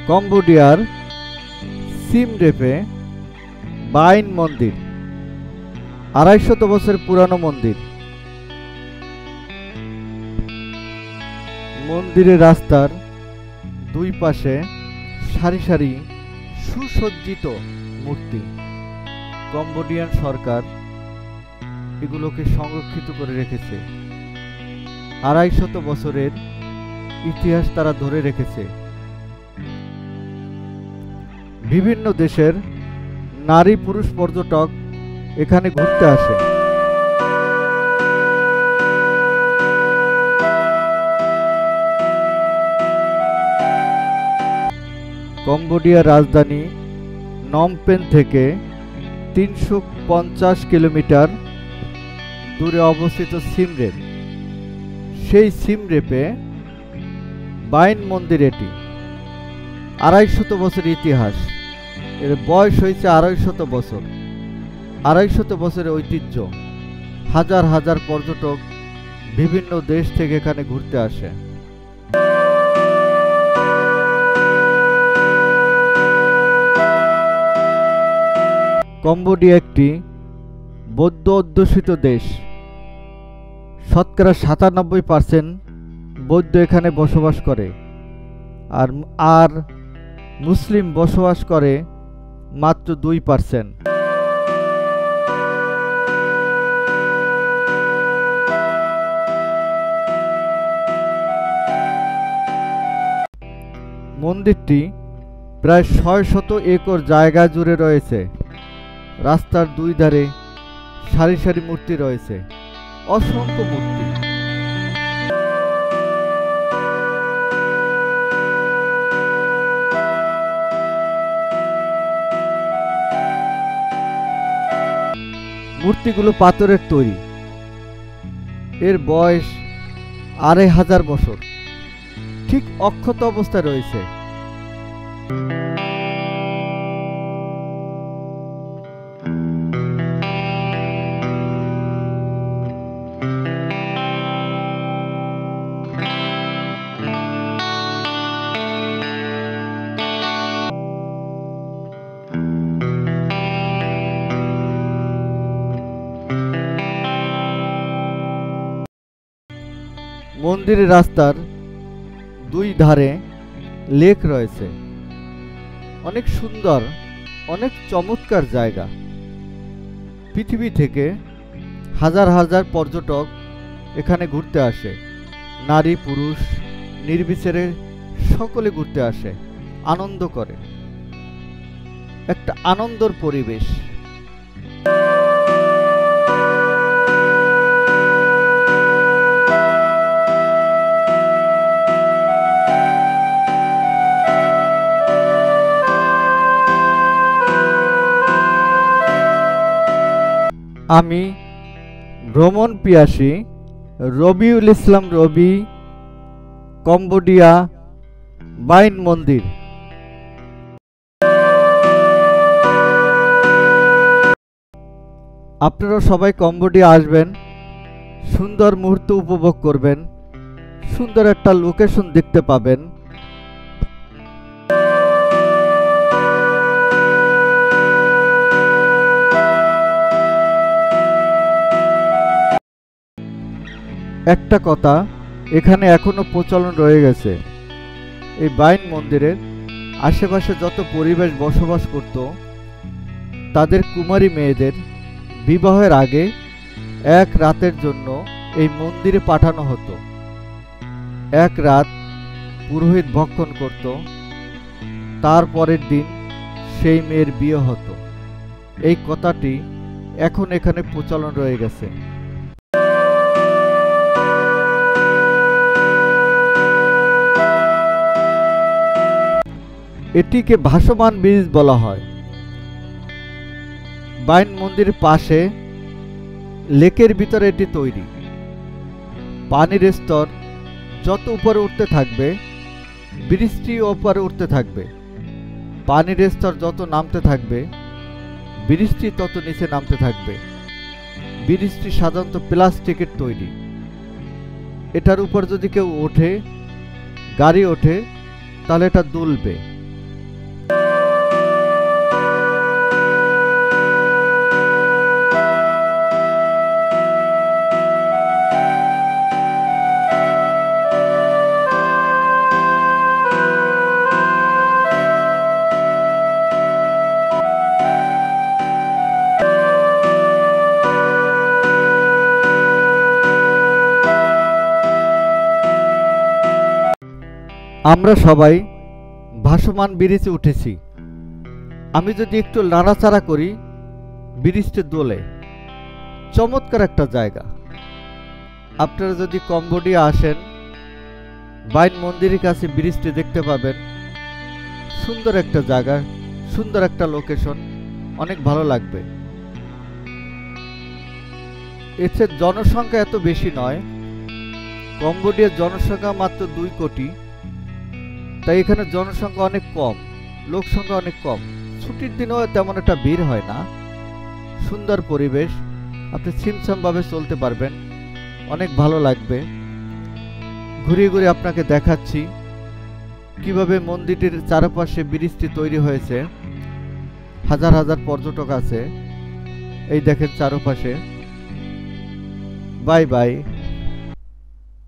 কম্বোডিয়ার সিম রেপে বাইন মন্দির ২৫০ বছর পুরানো মন্দির। মন্দিরের রাস্তার দুই পাশে সারি সারি সুসজ্জিত মূর্তি। কম্বোডিয়ান সরকার এগুলোকে সংরক্ষিত করে রেখেছে। ২৫০ বছরের ইতিহাস তারা ধরে রেখেছে। বিভিন্ন দেশের নারী পুরুষ পর্যটক এখানে ঘুরতে আসে। কম্বোডিয়ার রাজধানী নমপেন থেকে ৩৫০ কিলোমিটার দূরে অবস্থিত সিম রেপ। সেই সিম রেপে বাইন মন্দির, এটি ২৫০ বছর ইতিহাস। এর বয়স হয়েছে ২৫০ বছর। ২৫০ বছরের ঐতিহ্য। হাজার হাজার পর্যটক বিভিন্ন দেশ থেকে এখানে ঘুরতে আসে। কম্বোডিয়া একটি বৌদ্ধ অধ্যুষিত দেশ। শতকরা ৯৭% বৌদ্ধ এখানে বসবাস করে, আর মুসলিম বসবাস করে মাত্র ২%। মন্দিরটি প্রায় ৬০০ একর জায়গা জুড়ে রয়েছে। রাস্তার দুই ধারে সারি সারি মূর্তি রয়েছে, অসংখ্য মূর্তি। মূর্তিগুলো পাথরের তৈরি। এর বয়স ২৫০০ বছর, ঠিক অক্ষত অবস্থায় রয়েছে। মন্দিরের রাস্তার দুই ধারে লেক রয়েছে। অনেক সুন্দর, অনেক চমৎকার জায়গা। পৃথিবী থেকে হাজার হাজার পর্যটক এখানে ঘুরতে আসে। নারী পুরুষ নির্বিচারে সকলে ঘুরতে আসে, আনন্দ করে। একটা আনন্দর পরিবেশ। আমি ভ্রমণ পিয়াসী রবিউল ইসলাম রবি, কম্বোডিয়া বাইন মন্দির। আপনারা সবাই কম্বোডিয়া আসবেন, সুন্দর মুহূর্ত উপভোগ করবেন, সুন্দর একটা লোকেশন দেখতে পাবেন। একটা কথা এখানে এখনো প্রচলন রয়ে গেছে। এই বাইন মন্দিরের আশেপাশে যত পরিবেশ বসবাস করত, তাদের কুমারী মেয়েদের বিবাহের আগে এক রাতের জন্য এই মন্দিরে পাঠানো হতো। এক রাত পুরোহিত ভক্ষণ করত, তারপরের দিন সেই মেয়ের বিয়ে হতো। এই কথাটি এখন এখানে প্রচলন রয়ে গেছে। এটিকে ভাসমান ব্রিজ বলা হয়। বাইন মন্দিরের পাশে লেকের ভিতরে এটি তৈরি। পানির স্তর যত উপরে উঠতে থাকবে, ব্রিজটি উপরে উঠতে থাকবে। পানির স্তর যত নামতে থাকবে, ব্রিজটি তত নিচে নামতে থাকবে। ব্রিজটি সাধারণত প্লাস্টিকের তৈরি। এটার উপর যদি কেউ ওঠে, গাড়ি ওঠে, তাহলে এটা দুলবে। আমরা সবাই ভাসমান ব্রিজে উঠেছি। আমি যদি একটু নাড়াচাড়া করি, ব্রিজটি দোলে। চমৎকার একটা জায়গা। আপনারা যদি কম্বোডিয়া আসেন, বাইন মন্দিরের কাছে ব্রিজটি দেখতে পাবেন। সুন্দর একটা জায়গা, সুন্দর একটা লোকেশন, অনেক ভালো লাগবে। এতে জনসংখ্যা এত বেশি নয়। কম্বোডিয়ার জনসংখ্যা মাত্র 2 কোটি, তাই এখানে জনসংখ্যা অনেক কম, লোক সংখ্যা অনেক কম। ছুটির দিনেও তেমন একটা ভিড় হয় না। সুন্দর পরিবেশ, আপনি ছিমছামভাবে চলতে পারবেন, অনেক ভালো লাগবে। ঘুরিয়ে ঘুরিয়ে আপনাকে দেখাচ্ছি কিভাবে মন্দিরটির চারপাশে ব্রিজটি তৈরি হয়েছে। হাজার হাজার পর্যটক আছে, এই দেখেন চারপাশে। Bye bye.